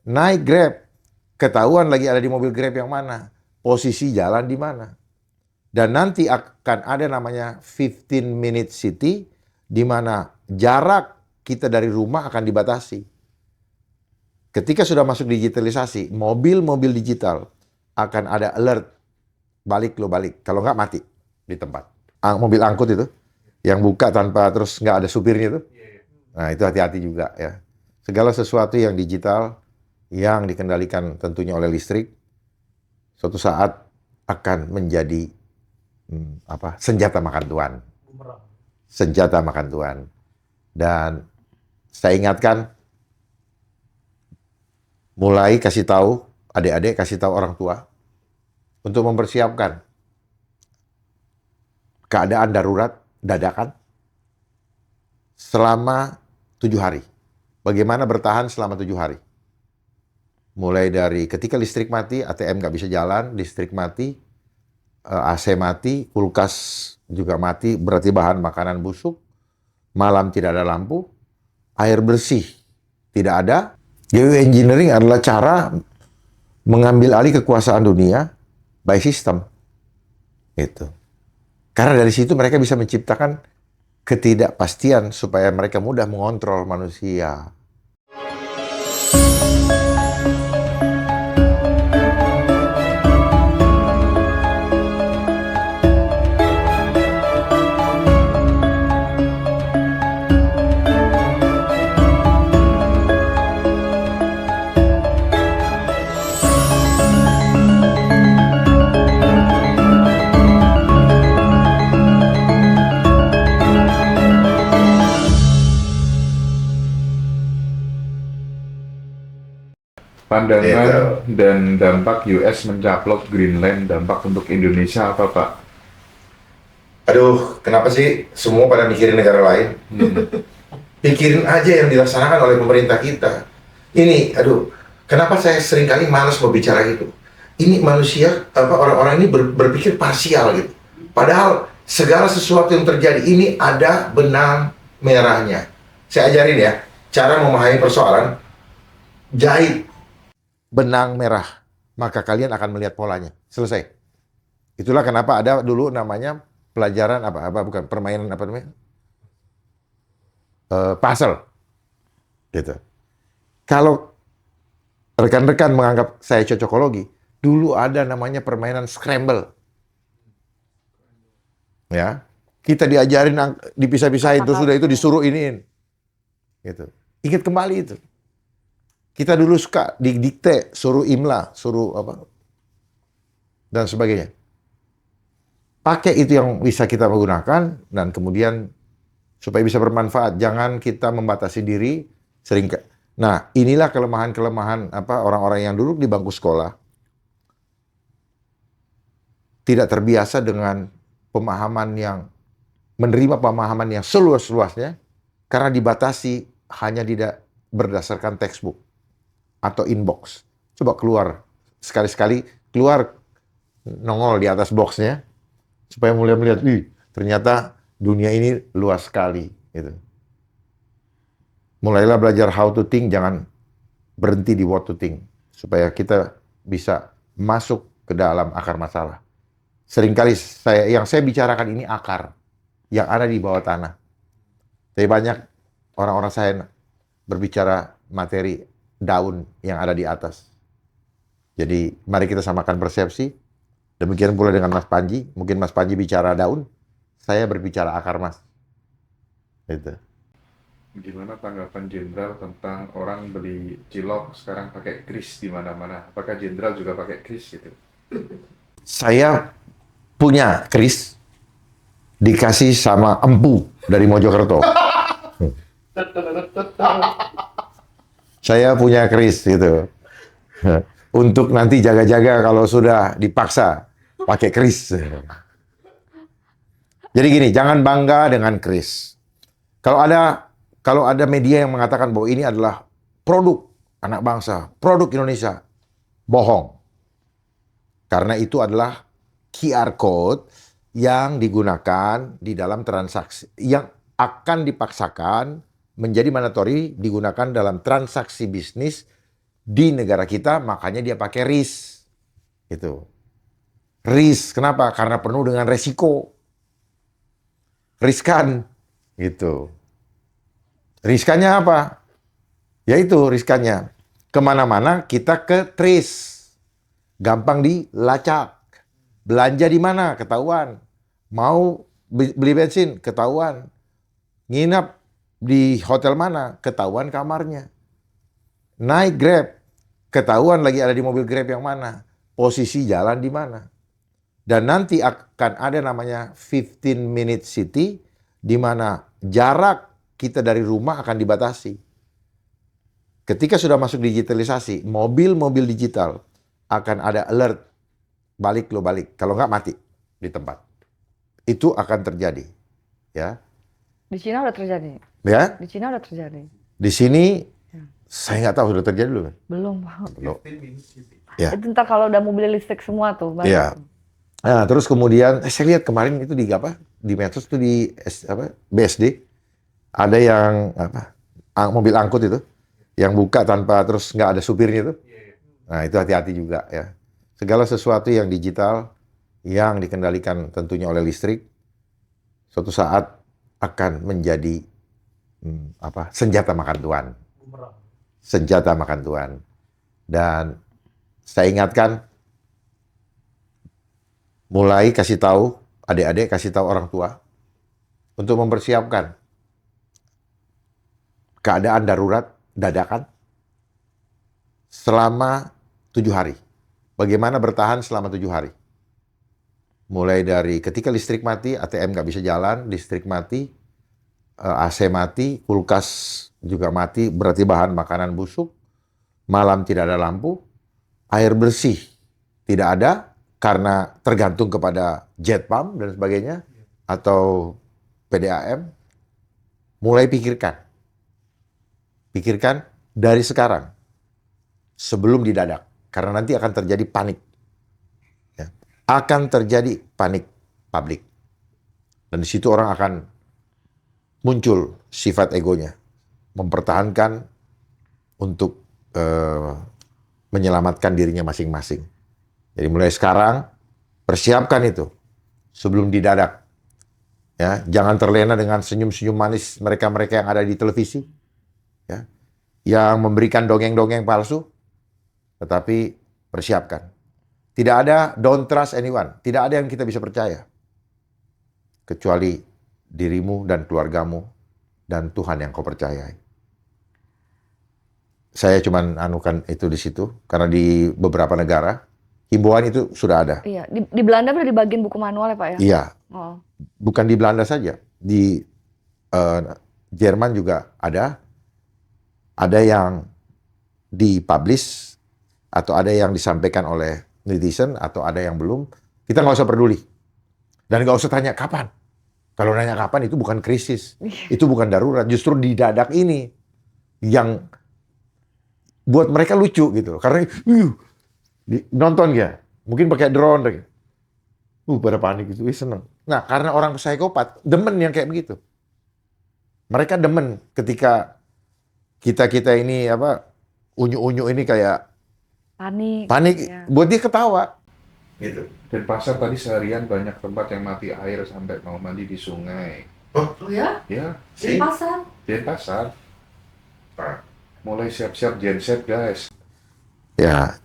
naik Grab, ketahuan lagi ada di mobil Grab yang mana, posisi jalan di mana. Dan nanti akan ada namanya 15 minute city, di mana jarak kita dari rumah akan dibatasi. Ketika sudah masuk digitalisasi, mobil-mobil digital akan ada alert, balik lo balik, kalau nggak mati di tempat. Mobil angkut itu, yang buka tanpa terus nggak ada supirnya itu. Nah itu hati-hati juga ya. Segala sesuatu yang digital, yang dikendalikan tentunya oleh listrik, suatu saat akan menjadi senjata makan tuan. Senjata makan tuan. Dan saya ingatkan, mulai kasih tahu adik-adik, kasih tahu orang tua untuk mempersiapkan keadaan darurat dadakan selama 7 hari. Bagaimana bertahan selama 7 hari? Mulai dari ketika listrik mati, ATM nggak bisa jalan, listrik mati, AC mati, kulkas juga mati, berarti bahan makanan busuk, malam tidak ada lampu, air bersih tidak ada. Geoengineering adalah cara mengambil alih kekuasaan dunia by system. Itu. Karena dari situ mereka bisa menciptakan ketidakpastian supaya mereka mudah mengontrol manusia. Pandangan dan dampak US mencaplok Greenland, dampak untuk Indonesia apa, Pak? Aduh, kenapa sih semua pada mikirin negara lain? Pikirin aja yang dilaksanakan oleh pemerintah kita. Ini, aduh, kenapa saya seringkali malas mau bicara gitu? Ini manusia, orang-orang ini berpikir parsial gitu. Padahal segala sesuatu yang terjadi ini ada benang merahnya. Saya ajarin ya, cara memahami persoalan, jahit benang merah, maka kalian akan melihat polanya. Selesai. Itulah kenapa ada dulu namanya pelajaran bukan permainan apa namanya? Puzzle. Gitu. Kalau rekan-rekan menganggap saya cocokologi, dulu ada namanya permainan scramble. Ya. Kita diajarin dipisah-pisahin terus sudah itu disuruh iniin. Gitu. Ingat kembali itu. Kita dulu suka didikte, suruh imla, suruh apa, dan sebagainya. Pakai itu yang bisa kita menggunakan, dan kemudian supaya bisa bermanfaat. Jangan kita membatasi diri. Nah, inilah kelemahan-kelemahan orang-orang yang duduk di bangku sekolah. Tidak terbiasa dengan menerima pemahaman yang seluas-luasnya, karena dibatasi hanya berdasarkan textbook atau inbox. Coba keluar, sekali-sekali keluar, nongol di atas boxnya, supaya mulai melihat, ternyata dunia ini luas sekali. Gitu. Mulailah belajar how to think, jangan berhenti di what to think, supaya kita bisa masuk ke dalam akar masalah. Seringkali yang saya bicarakan ini akar, yang ada di bawah tanah. Tapi banyak orang-orang saya berbicara materi daun yang ada di atas. Jadi mari kita samakan persepsi. Demikian pula dengan Mas Panji. Mungkin Mas Panji bicara daun, saya berbicara akar, Mas. Itu. Gimana tanggapan Jenderal tentang orang beli cilok sekarang pakai kris di mana-mana? Apakah Jenderal juga pakai kris gitu? Saya punya kris dikasih sama empu dari Mojokerto. Saya punya kris gitu. Untuk nanti jaga-jaga kalau sudah dipaksa pakai kris. Jadi gini, jangan bangga dengan kris. Kalau ada media yang mengatakan bahwa ini adalah produk anak bangsa, produk Indonesia, bohong. Karena itu adalah QR code yang digunakan di dalam transaksi, yang akan dipaksakan menjadi mandatory digunakan dalam transaksi bisnis di negara kita, makanya dia pakai RIS. Itu. RIS, kenapa? Karena penuh dengan resiko. Riskan. Gitu. Riskannya apa? Yaitu riskannya. Kemana-mana kita ke trace. Gampang dilacak. Belanja di mana? Ketahuan. Mau beli bensin? Ketahuan. Nginap di hotel mana? Ketahuan kamarnya. Naik Grab. Ketahuan lagi ada di mobil Grab yang mana. Posisi jalan di mana. Dan nanti akan ada namanya 15-minute city, di mana jarak kita dari rumah akan dibatasi. Ketika sudah masuk digitalisasi, mobil-mobil digital akan ada alert. Balik lo balik. Kalau nggak mati di tempat. Itu akan terjadi. Ya. Di Cina udah terjadi. Ya. Di Cina udah terjadi. Di sini Ya. saya nggak tahu sudah terjadi belum. Belum, Pak. Belum. Ya. Itu ntar kalau udah mobil listrik semua tuh. banyak Iya. tuh. Nah, terus kemudian saya lihat kemarin itu di apa? Di medsos itu di BSD ada yang mobil angkut itu yang buka tanpa terus nggak ada supirnya itu. Nah, itu hati-hati juga ya. Segala sesuatu yang digital yang dikendalikan tentunya oleh listrik suatu saat akan menjadi senjata makan tuan. Senjata makan tuan. Dan saya ingatkan, mulai kasih tahu adik-adik, kasih tahu orang tua untuk mempersiapkan keadaan darurat dadakan selama 7 hari. Bagaimana bertahan selama 7 hari? Mulai dari ketika listrik mati, ATM nggak bisa jalan, listrik mati, AC mati, kulkas juga mati, berarti bahan makanan busuk, malam tidak ada lampu, air bersih tidak ada, karena tergantung kepada jet pump dan sebagainya, atau PDAM, mulai pikirkan. Pikirkan dari sekarang, sebelum didadak. Karena nanti akan terjadi panik. Ya. Akan terjadi panik publik. Dan di situ orang akan muncul sifat egonya. Mempertahankan untuk menyelamatkan dirinya masing-masing. Jadi mulai sekarang persiapkan itu sebelum didadak. Ya, jangan terlena dengan senyum-senyum manis mereka-mereka yang ada di televisi, ya, yang memberikan dongeng-dongeng palsu. Tetapi persiapkan. Tidak ada don't trust anyone. Tidak ada yang kita bisa percaya kecuali dirimu dan keluargamu dan Tuhan yang kau percayai. Saya cuma anukan itu di situ karena di beberapa negara himbauan itu sudah ada. Iya, di Belanda udah dibagiin buku manual ya, Pak ya? Iya. Oh. Bukan di Belanda saja, di Jerman juga ada. Ada yang dipublish atau ada yang disampaikan oleh netizen atau ada yang belum. Kita nggak usah peduli dan nggak usah tanya kapan. Kalau nanya kapan itu bukan krisis, itu bukan darurat. Justru didadak ini yang buat mereka lucu gitu. Karena nonton ya, mungkin pakai drone, pada panik gitu, seneng. Nah, karena orang psikopat, demen yang kayak begitu. Mereka demen ketika kita ini unyu-unyu ini kayak panik, ya. buat dia ketawa. Gitu. Dan pasar tadi seharian banyak tempat yang mati air sampai mau mandi di sungai. Oh ya? Ya, Di pasar? di pasar. Mulai siap-siap genset guys. Ya,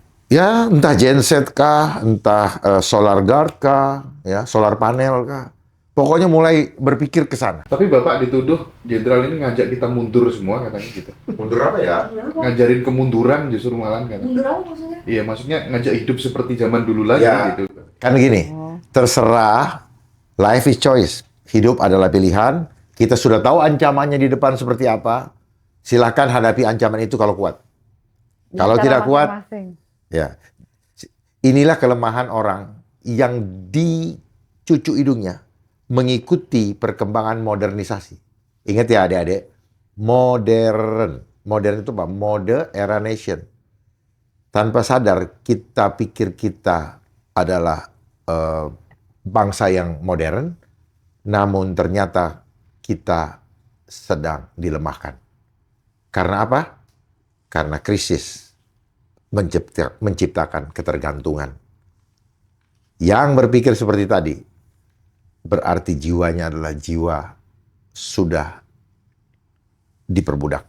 entah genset kah, entah solar guard kah, ya solar panel kah. Pokoknya mulai berpikir ke sana. Tapi Bapak dituduh jenderal ini ngajak kita mundur semua katanya gitu. Mundur apa ya? Ngajarin kemunduran justru malah kan. Mundur apa maksudnya? Iya, maksudnya ngajak hidup seperti zaman dulu lagi Ya. gitu. Kan gini, terserah, life is choice. Hidup adalah pilihan. Kita sudah tahu ancamannya di depan seperti apa. Silakan hadapi ancaman itu kalau kuat. Kalau Cara tidak kuat, masing-masing. ya. Inilah kelemahan orang yang dicucu hidungnya mengikuti perkembangan modernisasi. Ingat ya adik-adik, modern. Modern itu apa? Mode era nation. Tanpa sadar kita pikir kita adalah bangsa yang modern, namun ternyata kita sedang dilemahkan. Karena apa? Karena krisis. menciptakan ketergantungan. Yang berpikir seperti tadi, berarti jiwanya adalah jiwa sudah diperbudak.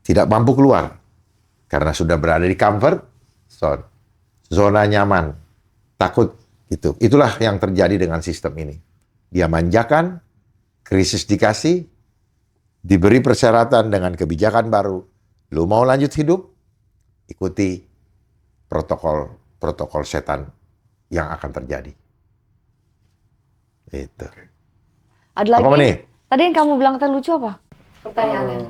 Tidak mampu keluar, karena sudah berada di comfort zone. Zona nyaman, takut. Itulah yang terjadi dengan sistem ini. Dia manjakan, krisis dikasih, diberi persyaratan dengan kebijakan baru. Lu mau lanjut hidup? Ikuti protokol setan yang akan terjadi. Itu. Ada lagi? Apa nih? Tadi yang kamu bilang tadi lucu apa? Pertanyaannya.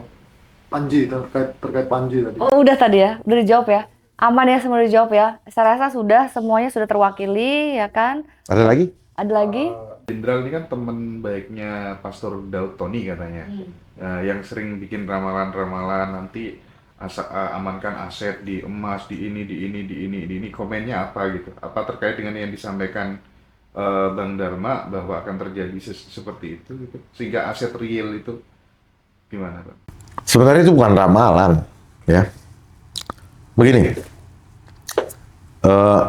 Panji, terkait Panji tadi. Oh, udah tadi ya, udah dijawab ya. Aman ya, semua udah dijawab ya. Saya rasa semuanya sudah terwakili ya kan. Ada lagi? Ada lagi? Jenderal ini kan teman baiknya Pastor Daud Tony katanya. Yang sering bikin ramalan-ramalan nanti amankan aset di emas, di ini. Komennya apa gitu? Apa terkait dengan yang disampaikan Bang Dharma bahwa akan terjadi seperti itu gitu? Sehingga aset real itu gimana, Pak? Sebenarnya itu bukan ramalan, ya. Begini,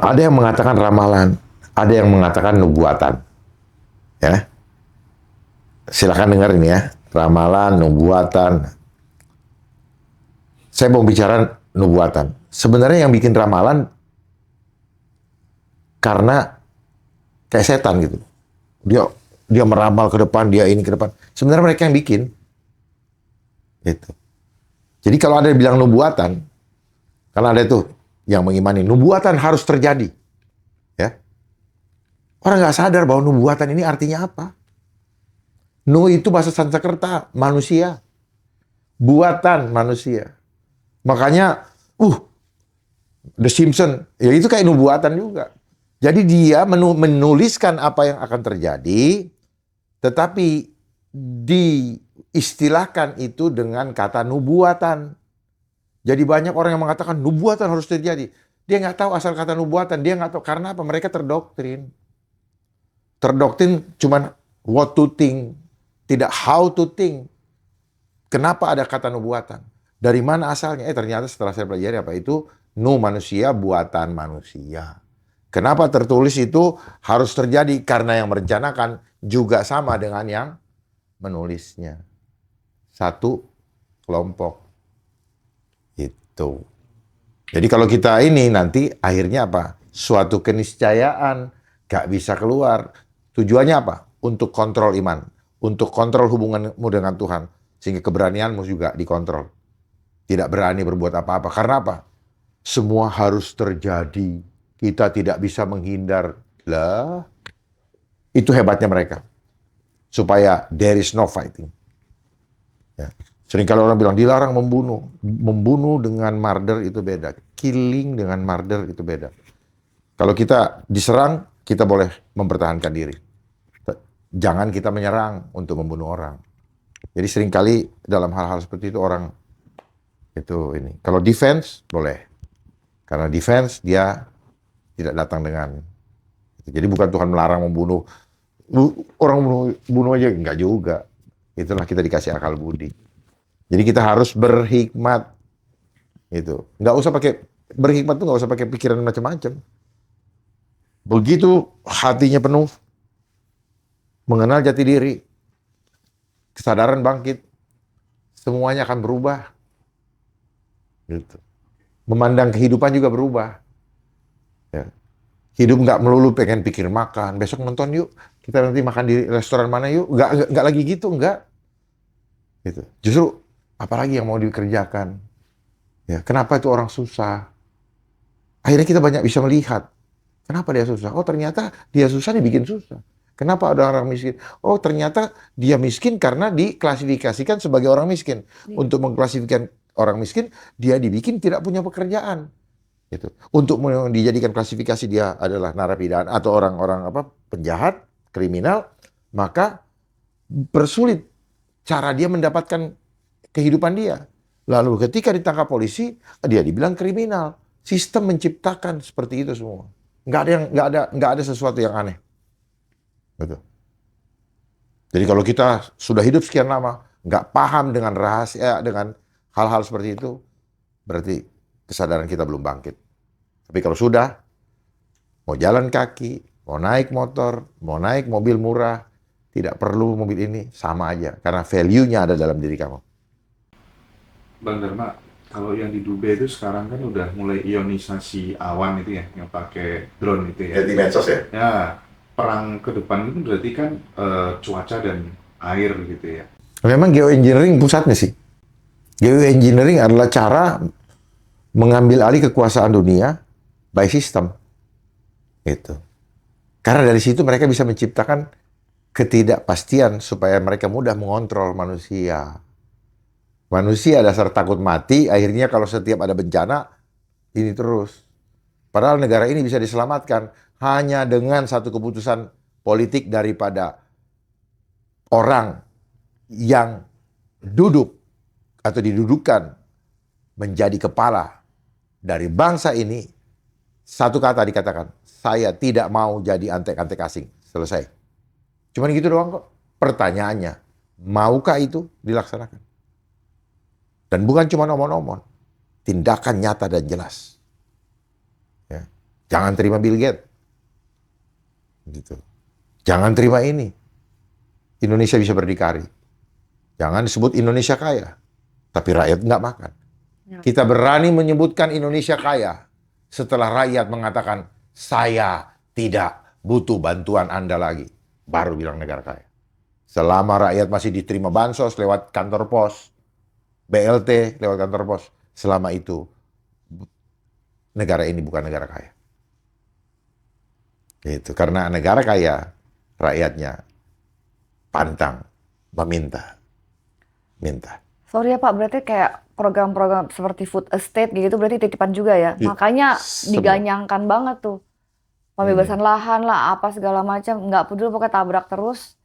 ada yang mengatakan ramalan, ada yang mengatakan nubuatan, ya. Silakan dengerin ya, ramalan, nubuatan. Saya mau bicara nubuatan. Sebenarnya yang bikin ramalan karena kayak setan gitu. Dia meramal ke depan, dia ini ke depan. Sebenarnya mereka yang bikin. Gitu. Jadi kalau ada yang bilang nubuatan, karena ada itu yang mengimani nubuatan harus terjadi, ya. Orang nggak sadar bahwa nubuatan ini artinya apa. Nu itu bahasa Sanskerta, manusia, buatan manusia. Makanya, The Simpsons, ya itu kayak nubuatan juga. Jadi dia menuliskan apa yang akan terjadi, tetapi diistilahkan itu dengan kata nubuatan. Jadi banyak orang yang mengatakan nubuatan harus terjadi. Dia nggak tahu asal kata nubuatan. Dia nggak tahu karena apa. Mereka terdoktrin. Terdoktrin cuman what to think, tidak how to think. Kenapa ada kata nubuatan? Dari mana asalnya? Ternyata setelah saya pelajari apa itu manusia, buatan manusia. Kenapa tertulis itu harus terjadi? Karena yang merencanakan juga sama dengan yang menulisnya. Satu kelompok. Itu. Jadi kalau kita ini nanti akhirnya apa? Suatu keniscayaan, gak bisa keluar. Tujuannya apa? Untuk kontrol iman. Untuk kontrol hubunganmu dengan Tuhan. Sehingga keberanianmu juga dikontrol. Tidak berani berbuat apa-apa. Karena apa? Semua harus terjadi. Kita tidak bisa menghindar. Lah, itu hebatnya mereka. Supaya there is no fighting. Ya. Seringkali orang bilang dilarang membunuh. Membunuh dengan murder itu beda. Killing dengan murder itu beda. Kalau kita diserang, kita boleh mempertahankan diri. Jangan kita menyerang untuk membunuh orang. Jadi seringkali dalam hal-hal seperti itu orang itu ini. Kalau defense boleh. Karena defense dia tidak datang dengan. Jadi bukan Tuhan melarang membunuh. Orang bunuh aja, enggak juga. Itulah kita dikasih akal budi. Jadi kita harus berhikmat. Itu. Nggak usah pakai berhikmat tuh nggak usah pakai pikiran macam-macam. Begitu hatinya penuh, mengenal jati diri, kesadaran bangkit, semuanya akan berubah. Gitu. Memandang kehidupan juga berubah. Ya. Hidup nggak melulu pengen pikir makan. Besok nonton yuk. Kita nanti makan di restoran mana yuk. Nggak lagi gitu, nggak. Gitu. Justru apalagi yang mau dikerjakan. Ya, kenapa itu orang susah? Akhirnya kita banyak bisa melihat. Kenapa dia susah? Oh ternyata dia susah dibikin susah. Kenapa ada orang miskin? Oh ternyata dia miskin karena diklasifikasikan sebagai orang miskin. Untuk mengklasifikasikan orang miskin, dia dibikin tidak punya pekerjaan. Gitu. Untuk dijadikan klasifikasi dia adalah narapidana atau orang-orang penjahat, kriminal, maka persulit cara dia mendapatkan kehidupan dia. Lalu ketika ditangkap polisi, dia dibilang kriminal. Sistem menciptakan seperti itu semua. Nggak ada sesuatu yang aneh. Gitu. Jadi kalau kita sudah hidup sekian lama, nggak paham dengan rahasia, dengan hal-hal seperti itu, berarti kesadaran kita belum bangkit. Tapi kalau sudah, mau jalan kaki, mau naik motor, mau naik mobil murah, tidak perlu mobil ini, sama aja. Karena value-nya ada dalam diri kamu. Bang Dharma, kalau yang di Dubai itu sekarang kan udah mulai ionisasi awan itu ya, yang pakai drone itu ya. Jadi medsos ya? Ya, perang ke depan itu berarti kan cuaca dan air gitu ya. Memang geoengineering pusatnya sih. Geoengineering adalah cara mengambil alih kekuasaan dunia by system. Gitu. Karena dari situ mereka bisa menciptakan ketidakpastian supaya mereka mudah mengontrol manusia. Manusia dasar takut mati, akhirnya kalau setiap ada bencana, ini terus. Padahal negara ini bisa diselamatkan hanya dengan satu keputusan politik daripada orang yang duduk atau didudukan menjadi kepala dari bangsa ini. Satu kata dikatakan, saya tidak mau jadi antek-antek asing. Selesai. Cuman gitu doang kok. Pertanyaannya, maukah itu dilaksanakan? Dan bukan cuma omong-omong, tindakan nyata dan jelas. Ya. Jangan terima Bill Gates. Gitu. Jangan terima ini. Indonesia bisa berdikari. Jangan disebut Indonesia kaya, tapi rakyat nggak makan. Ya. Kita berani menyebutkan Indonesia kaya setelah rakyat mengatakan, saya tidak butuh bantuan Anda lagi. Baru bilang negara kaya. Selama rakyat masih diterima bansos lewat kantor pos, BLT lewat kantor pos, selama itu negara ini bukan negara kaya. Itu karena negara kaya, rakyatnya pantang meminta. Minta. Sorry ya Pak, berarti kayak program-program seperti food estate gitu berarti titipan juga ya. Iya, Makanya semua. diganyangkan banget tuh. Pembebasan lahan lah, apa segala macam, nggak peduli pokoknya tabrak terus.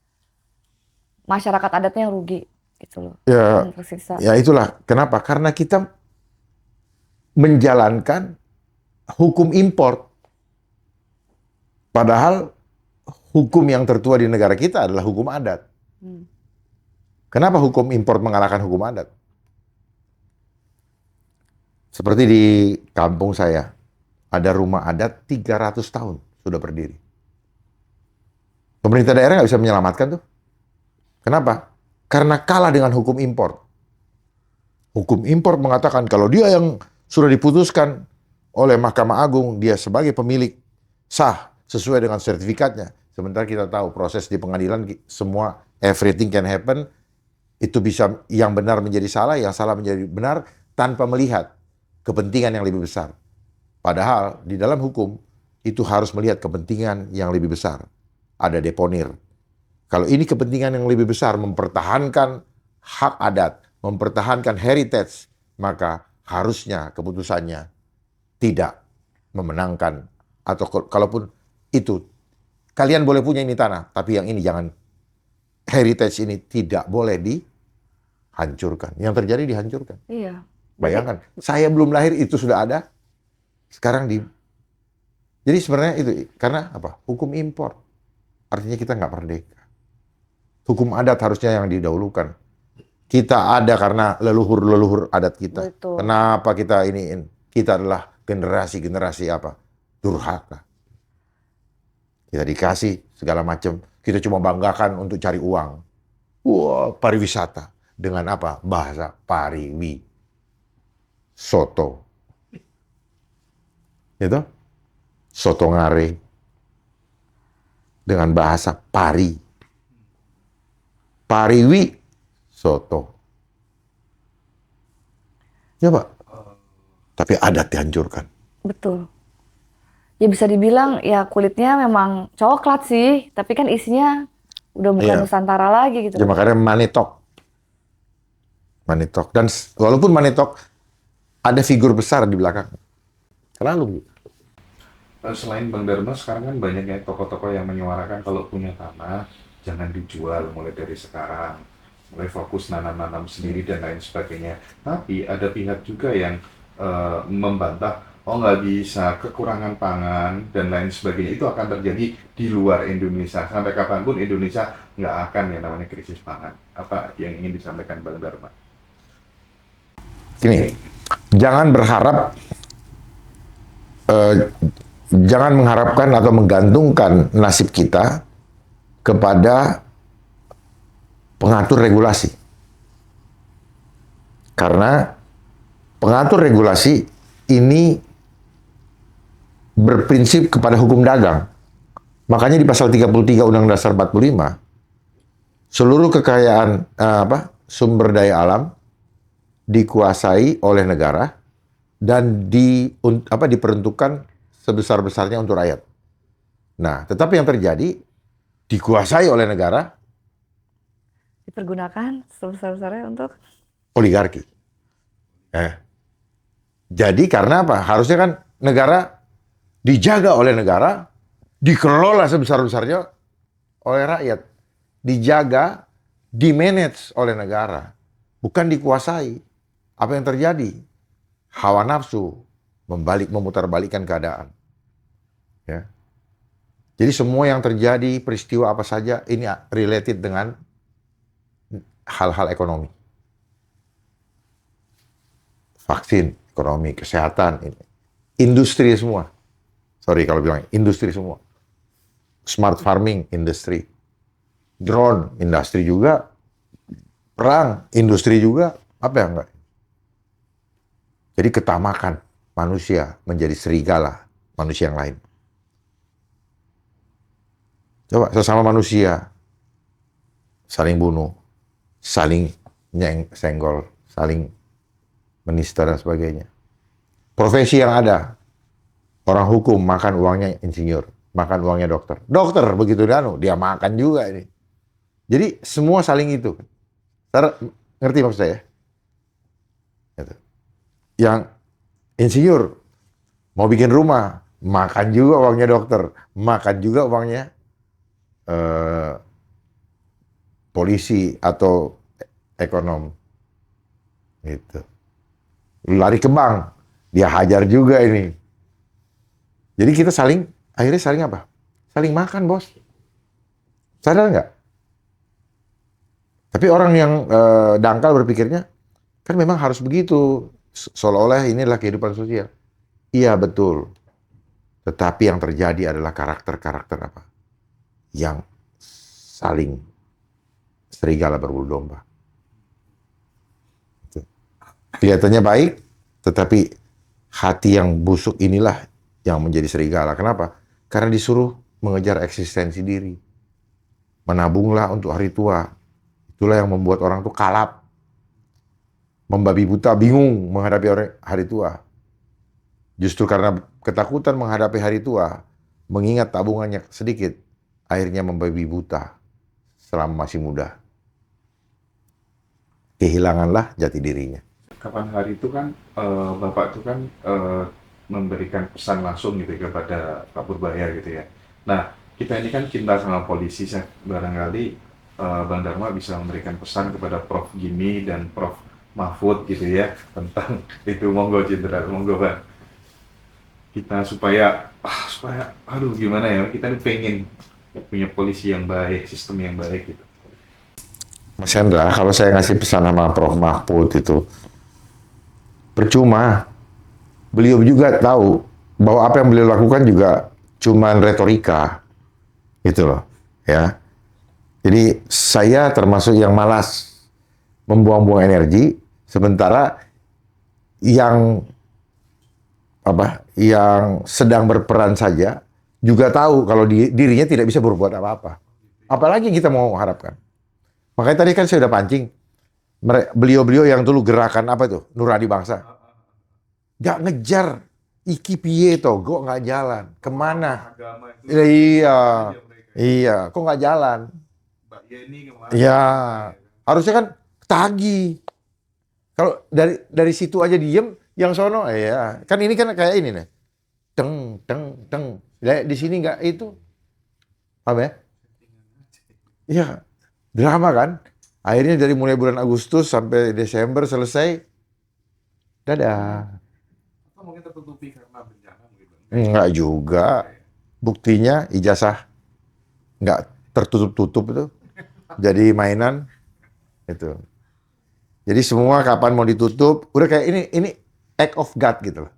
Masyarakat adatnya yang rugi gitu loh. Ya, Yang tersiksa. ya itulah. Kenapa? Karena kita menjalankan hukum import. Padahal hukum yang tertua di negara kita adalah hukum adat. Hmm. Kenapa hukum import mengalahkan hukum adat? Seperti di kampung saya, ada rumah adat 300 tahun sudah berdiri. Pemerintah daerah nggak bisa menyelamatkan tuh. Kenapa? Karena kalah dengan hukum import. Hukum import mengatakan kalau dia yang sudah diputuskan oleh Mahkamah Agung, dia sebagai pemilik sah sesuai dengan sertifikatnya. Sementara kita tahu proses di pengadilan semua everything can happen. Itu bisa yang benar menjadi salah, yang salah menjadi benar tanpa melihat kepentingan yang lebih besar. Padahal di dalam hukum itu harus melihat kepentingan yang lebih besar. Ada deponir. Kalau ini kepentingan yang lebih besar mempertahankan hak adat, mempertahankan heritage, maka harusnya keputusannya tidak memenangkan. Atau kalaupun itu, kalian boleh punya ini tanah, tapi yang ini jangan. Heritage ini tidak boleh dihancurkan. Yang terjadi dihancurkan. Iya. Bayangkan, saya belum lahir itu sudah ada. Sekarang Jadi sebenarnya itu, karena apa? Hukum impor. Artinya kita nggak merdeka. Hukum adat harusnya yang didahulukan. Kita ada karena leluhur-leluhur adat kita. Betul. Kenapa kita iniin? Kita adalah generasi-generasi apa? Durhaka. Kita dikasih segala macam. Kita cuma banggakan untuk cari uang. Wah, pariwisata. Dengan apa? Bahasa pariwi. Soto. Itu? Soto ngare. Dengan bahasa pari. Pariwi. Soto. Ya Pak. Tapi adat dihancurkan. Betul. Ya bisa dibilang ya kulitnya memang coklat sih, tapi kan isinya udah bukan Iya. Nusantara lagi gitu. Ya makanya Manitok. Manitok. Dan walaupun Manitok ada figur besar di belakang. Selalu. Selain Bang Dharma, sekarang kan banyak ya tokoh-tokoh yang menyuarakan kalau punya tanah jangan dijual mulai dari sekarang, mulai fokus nanam-nanam sendiri dan lain sebagainya. Tapi ada pihak juga yang membantah, oh nggak bisa, kekurangan pangan dan lain sebagainya itu akan terjadi di luar Indonesia. Sampai kapanpun Indonesia nggak akan yang namanya krisis pangan. Apa yang ingin disampaikan Bang Dharma? Gini, jangan berharap jangan mengharapkan atau menggantungkan nasib kita kepada pengatur regulasi. Karena pengatur regulasi ini berprinsip kepada hukum dagang. Makanya di pasal 33 Undang-Undang Dasar 45, seluruh kekayaan sumber daya alam dikuasai oleh negara dan diperuntukkan sebesar-besarnya untuk rakyat. Nah, tetapi yang terjadi dikuasai oleh negara, Dipergunakan sebesar-besarnya untuk oligarki. Jadi karena apa? Harusnya kan negara dijaga oleh negara, dikelola sebesar-besarnya oleh rakyat. Dijaga, dimanage oleh negara, bukan dikuasai. Apa yang terjadi? Hawa nafsu memutarbalikkan keadaan. Ya. Jadi semua yang terjadi, peristiwa apa saja, ini related dengan hal-hal ekonomi. Vaksin, ekonomi, kesehatan, industri semua. Sorry kalau bilang industri semua. Smart farming, industri. Drone, industri juga. Perang, industri juga. Apa yang enggak? Jadi ketamakan manusia menjadi serigala manusia yang lain. Coba sesama manusia saling bunuh, saling senggol, saling menista dan sebagainya. Profesi yang ada, orang hukum makan uangnya insinyur, makan uangnya dokter. Dokter begitu dia makan juga ini. Jadi semua saling itu. Ngerti maksud saya? Gitu. Yang insinyur mau bikin rumah, makan juga uangnya dokter, makan juga uangnya polisi atau ekonom. Gitu. Lari ke bank, dia hajar juga ini. Jadi kita akhirnya saling apa? Saling makan, bos. Sadar nggak? Tapi orang yang dangkal berpikirnya, kan memang harus begitu. Seolah-olah inilah kehidupan sosial. Iya, betul. Tetapi yang terjadi adalah karakter-karakter apa? Yang saling serigala berbulu domba. Kelihatannya baik, tetapi hati yang busuk inilah yang menjadi serigala. Kenapa? Karena disuruh mengejar eksistensi diri. Menabunglah untuk hari tua. Itulah yang membuat orang tuh kalap. Membabi buta, bingung menghadapi hari tua. Justru karena ketakutan menghadapi hari tua, mengingat tabungannya sedikit, akhirnya membabi buta selama masih muda. Kehilanganlah jati dirinya. Kapan hari itu kan Bapak itu kan memberikan pesan langsung gitu kepada Pak Purbaya gitu ya. Nah, kita ini kan cinta sama polisi, barangkali Bang Dharma bisa memberikan pesan kepada Prof. Jimmy dan Prof. Mahfud gitu ya tentang itu. Monggo Jenderal, monggo Bang. Kita supaya aduh gimana ya, kita pengen punya polisi yang baik, sistem yang baik gitu. Mas Hendra, kalau saya ngasih pesan sama Prof. Mahfud itu percuma. Beliau juga tahu bahwa apa yang beliau lakukan juga cuman retorika. Gitu loh, ya. Jadi saya termasuk yang malas membuang-buang energi, sementara yang sedang berperan saja juga tahu kalau dirinya tidak bisa berbuat apa-apa. Apalagi kita mau harapkan. Makanya tadi kan saya udah pancing. Beliau-beliau yang dulu gerakan apa itu? Nurani Bangsa. Gak ngejar. Iki piye toh, kok nggak jalan? Kemana? Iya. Kok nggak jalan? Mbak Yeni kemana? Iya. Harusnya kan tagih. Kalau dari situ aja diem, yang sono, ya. Kan ini kan kayak ini nih. Teng. Di sini nggak itu. Apa ya? Iya. Drama kan? Akhirnya dari mulai bulan Agustus sampai Desember selesai. Dadah. Atau mungkin tertutupi karena bencana gitu. Enggak juga. Buktinya ijazah nggak tertutup-tutup itu. Jadi mainan. Itu. Jadi semua kapan mau ditutup, udah kayak ini act of God gitu loh.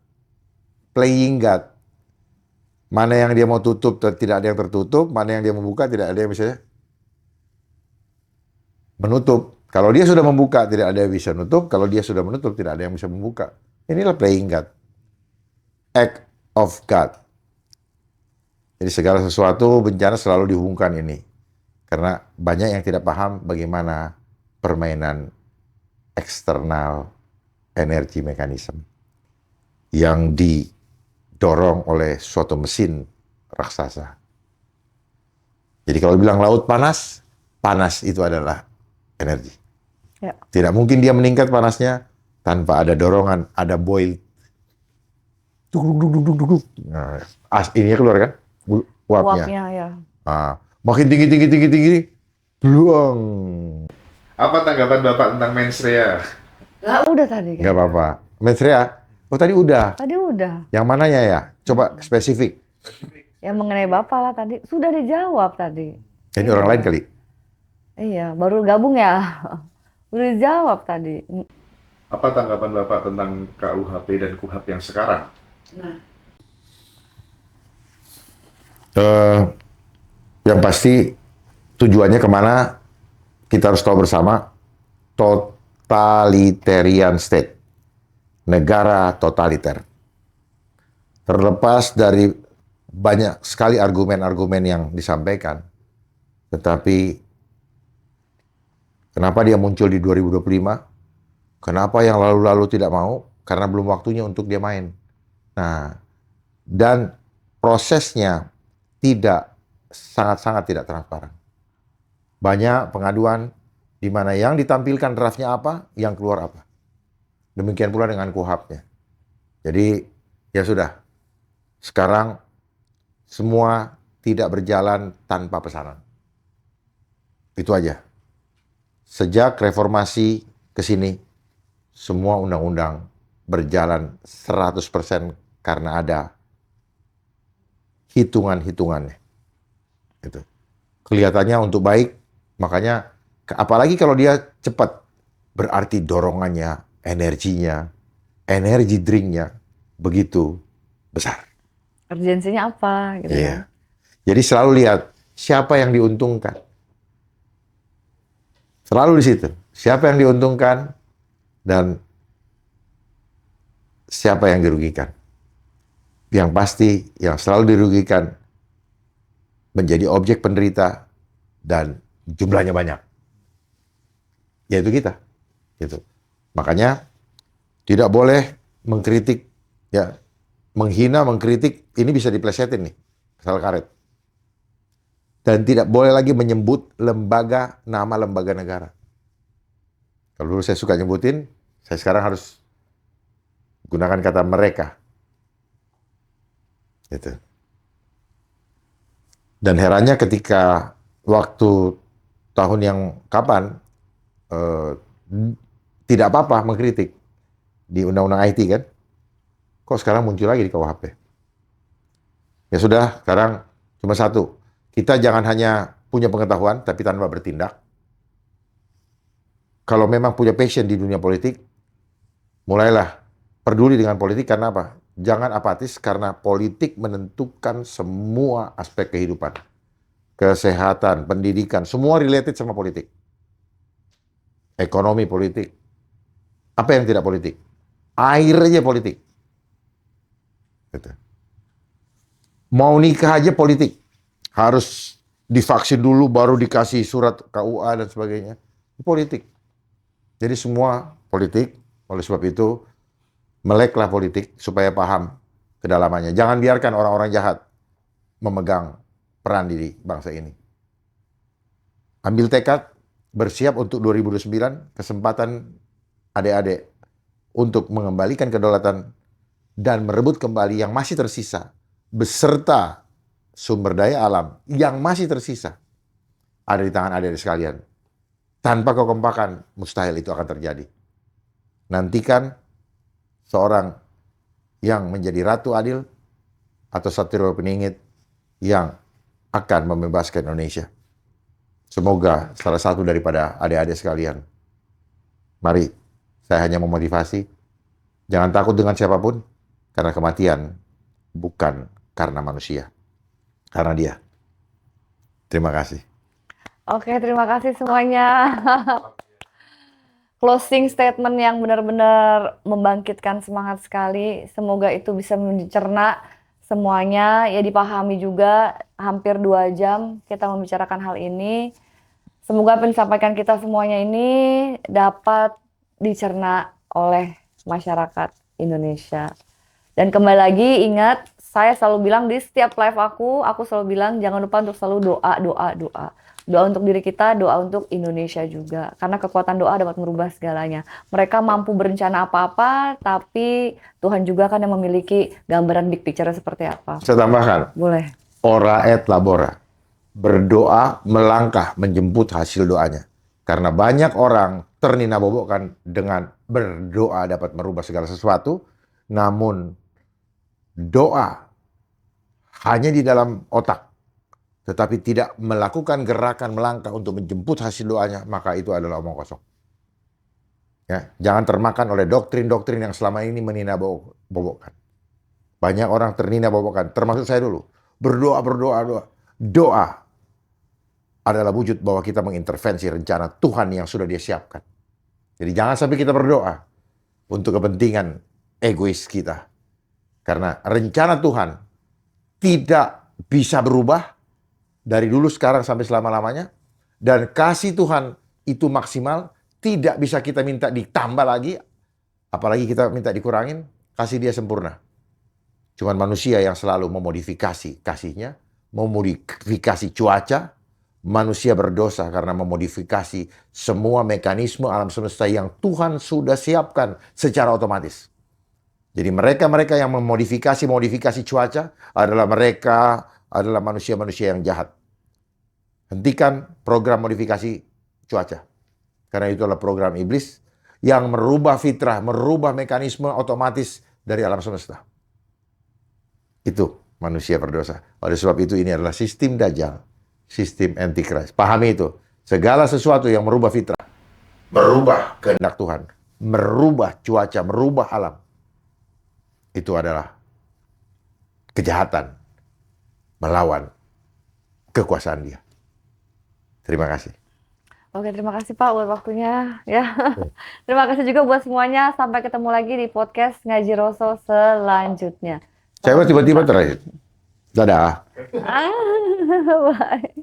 Playing God. Mana yang dia mau tutup, tidak ada yang tertutup. Mana yang dia mau buka, tidak ada yang bisa menutup. Kalau dia sudah membuka, tidak ada yang bisa menutup. Kalau dia sudah menutup, tidak ada yang bisa membuka. Inilah playing God. Act of God. Jadi segala sesuatu bencana selalu dihubungkan ini. Karena banyak yang tidak paham bagaimana permainan eksternal energi mekanisme yang didorong oleh suatu mesin raksasa. Jadi kalau bilang laut panas, panas itu adalah energi. Ya. Tidak mungkin dia meningkat panasnya tanpa ada dorongan, ada boil. Duk, duk, duk, duk, duk, duk. Nah, ininya keluar kan? Uapnya. Uapnya ya. Nah, makin tinggi, beluang. Apa tanggapan Bapak tentang mensrea? Lah udah tadi kan. Nggak apa-apa. Mensrea? Oh tadi udah. Tadi udah. Yang mananya ya? Coba spesifik. Yang mengenai Bapak lah tadi. Sudah dijawab tadi. Ini orang lain kali. Iya, baru gabung ya. Udah dijawab tadi. Apa tanggapan Bapak tentang KUHP dan KUHP yang sekarang? Yang pasti tujuannya kemana kita harus tahu bersama. Totalitarian state. Negara totaliter. Terlepas dari banyak sekali argumen-argumen yang disampaikan. Tetapi kenapa dia muncul di 2025? Kenapa yang lalu-lalu tidak mau? Karena belum waktunya untuk dia main. Nah, dan prosesnya sangat-sangat tidak transparan. Banyak pengaduan di mana yang ditampilkan draftnya apa, yang keluar apa. Demikian pula dengan KUHP-nya. Jadi, ya sudah. Sekarang semua tidak berjalan tanpa pesanan. Itu aja. Sejak reformasi ke sini, semua undang-undang berjalan 100% karena ada hitungan-hitungannya. Gitu. Kelihatannya untuk baik, makanya apalagi kalau dia cepat, berarti dorongannya, energinya, energi drinknya begitu besar. Urgensinya apa gitu Iya. ya. Jadi selalu lihat siapa yang diuntungkan. Selalu di situ. Siapa yang diuntungkan dan siapa yang dirugikan. Yang pasti yang selalu dirugikan menjadi objek penderita dan jumlahnya banyak. Yaitu kita. Gitu. Makanya tidak boleh mengkritik, ya, menghina, mengkritik, ini bisa diplesetin nih, pasal karet. Dan tidak boleh lagi menyebut nama lembaga negara. Kalau dulu saya suka nyebutin, saya sekarang harus gunakan kata mereka. Gitu. Dan herannya ketika waktu tahun yang kapan, tidak apa-apa mengkritik di Undang-Undang IT kan, kok sekarang muncul lagi di KUHP. Ya sudah, sekarang cuma satu. Kita jangan hanya punya pengetahuan, tapi tanpa bertindak. Kalau memang punya passion di dunia politik, mulailah peduli dengan politik. Karena apa? Jangan apatis, karena politik menentukan semua aspek kehidupan. Kesehatan, pendidikan, semua related sama politik. Ekonomi politik. Apa yang tidak politik? Air aja politik. Gitu. Mau nikah aja politik. Harus divaksin dulu, baru dikasih surat KUA dan sebagainya. Politik. Jadi semua politik. Oleh sebab itu, meleklah politik supaya paham kedalamannya. Jangan biarkan orang-orang jahat memegang peran di bangsa ini. Ambil tekad, bersiap untuk 2029, kesempatan adik-adik untuk mengembalikan kedaulatan dan merebut kembali yang masih tersisa, beserta sumber daya alam yang masih tersisa, ada di tangan adik-adik sekalian. Tanpa kekompakan, mustahil itu akan terjadi. Nantikan seorang yang menjadi Ratu Adil atau Satrio Peningit yang akan membebaskan Indonesia. Semoga salah satu daripada adik-adik sekalian. Mari, saya hanya memotivasi. Jangan takut dengan siapapun, karena kematian bukan karena manusia. Karena dia. Terima kasih. Oke, terima kasih semuanya. Closing statement yang benar-benar membangkitkan semangat sekali. Semoga itu bisa mencerna semuanya, ya dipahami juga. Hampir 2 jam kita membicarakan hal ini. Semoga apa yang disampaikan kita semuanya ini dapat dicerna oleh masyarakat Indonesia. Dan kembali lagi ingat, saya selalu bilang di setiap live aku selalu bilang jangan lupa untuk selalu doa. Doa untuk diri kita, doa untuk Indonesia juga. Karena kekuatan doa dapat merubah segalanya. Mereka mampu berencana apa-apa, tapi Tuhan juga kan yang memiliki gambaran big picture seperti apa. Saya tambahkan, Boleh. ora et labora. Berdoa, melangkah, menjemput hasil doanya. Karena banyak orang ternina-bobokkan dengan berdoa dapat merubah segala sesuatu, namun doa hanya di dalam otak, tetapi tidak melakukan gerakan melangkah untuk menjemput hasil doanya, maka itu adalah omong kosong. Ya, jangan termakan oleh doktrin-doktrin yang selama ini menina-bobokkan. Banyak orang ternina-bobokkan, termasuk saya dulu. Berdoa. Doa adalah wujud bahwa kita mengintervensi rencana Tuhan yang sudah Dia siapkan. Jadi jangan sampai kita berdoa untuk kepentingan egois kita. Karena rencana Tuhan tidak bisa berubah dari dulu, sekarang, sampai selama-lamanya. Dan kasih Tuhan itu maksimal, tidak bisa kita minta ditambah lagi, apalagi kita minta dikurangin. Kasih Dia sempurna. Cuman manusia yang selalu memodifikasi kasihnya, memodifikasi cuaca. Manusia berdosa karena memodifikasi semua mekanisme alam semesta yang Tuhan sudah siapkan secara otomatis. Jadi mereka-mereka yang memodifikasi cuaca adalah manusia-manusia yang jahat. Hentikan program modifikasi cuaca. Karena itu adalah program iblis yang merubah fitrah, merubah mekanisme otomatis dari alam semesta. Itu manusia berdosa. Oleh sebab itu ini adalah sistem Dajjal, sistem Antichrist. Pahami itu. Segala sesuatu yang merubah fitrah, merubah kehendak Tuhan, merubah cuaca, merubah alam, itu adalah kejahatan melawan kekuasaan Dia. Terima kasih. Oke, terima kasih Pak buat waktunya ya. Terima kasih juga buat semuanya. Sampai ketemu lagi di podcast Ngaji Roso selanjutnya. Saya tiba-tiba terakhir. Dadah. Bye.